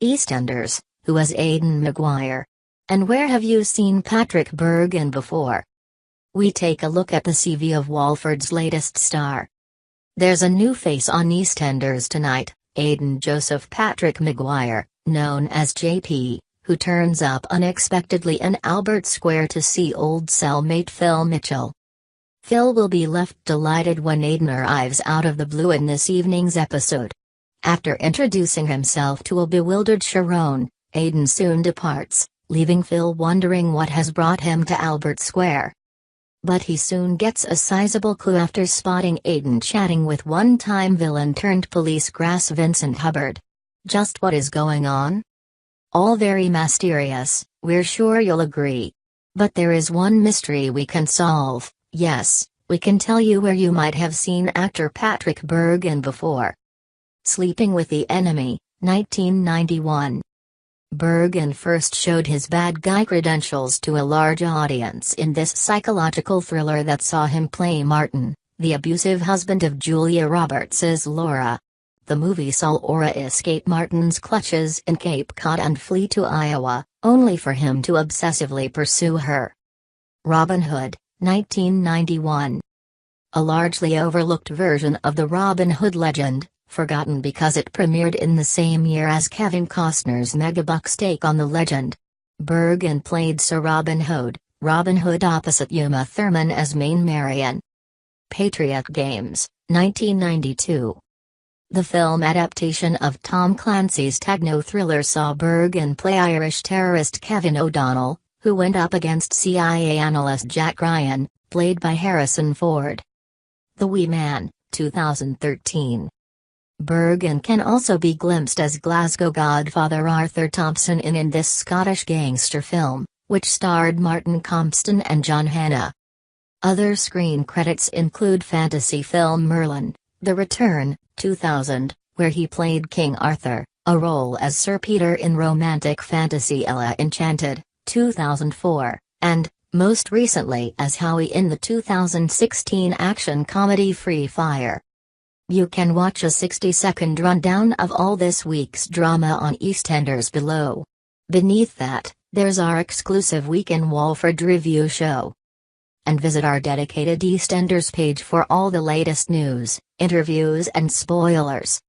EastEnders, who is Aidan Maguire? And where have you seen Patrick Bergin before? We take a look at the CV of Walford's latest star. There's a new face on EastEnders tonight, Aidan Joseph Patrick Maguire, known as JP, who turns up unexpectedly in Albert Square to see old cellmate Phil Mitchell. Phil will be left delighted when Aidan arrives out of the blue in this evening's episode. After introducing himself to a bewildered Sharon, Aidan soon departs, leaving Phil wondering what has brought him to Albert Square. But he soon gets a sizable clue after spotting Aidan chatting with one-time villain-turned-police grass Vincent Hubbard. Just what is going on? All very mysterious, we're sure you'll agree. But there is one mystery we can solve. Yes, we can tell you where you might have seen actor Patrick Bergin before. Sleeping with the Enemy, 1991. Bergin first showed his bad guy credentials to a large audience in this psychological thriller that saw him play Martin, the abusive husband of Julia Roberts' Laura. The movie saw Laura escape Martin's clutches in Cape Cod and flee to Iowa, only for him to obsessively pursue her. Robin Hood, 1991. A largely overlooked version of the Robin Hood legend, forgotten because it premiered in the same year as Kevin Costner's megabucks take on the legend. Bergin played Sir Robin Hood opposite Uma Thurman as Maid Marian. Patriot Games, 1992. The film adaptation of Tom Clancy's techno-thriller saw Bergin play Irish terrorist Kevin O'Donnell, who went up against CIA analyst Jack Ryan, played by Harrison Ford. The Wee Man, 2013. Bergin can also be glimpsed as Glasgow godfather Arthur Thompson in this Scottish gangster film, which starred Martin Compston and John Hannah. Other screen credits include fantasy film Merlin, The Return, 2000, where he played King Arthur, a role as Sir Peter in romantic fantasy Ella Enchanted, 2004, and, most recently as Howie in the 2016 action comedy Free Fire. You can watch a 60-second rundown of all this week's drama on EastEnders below. Beneath that, there's our exclusive Week in Walford review show. And visit our dedicated EastEnders page for all the latest news, interviews and spoilers.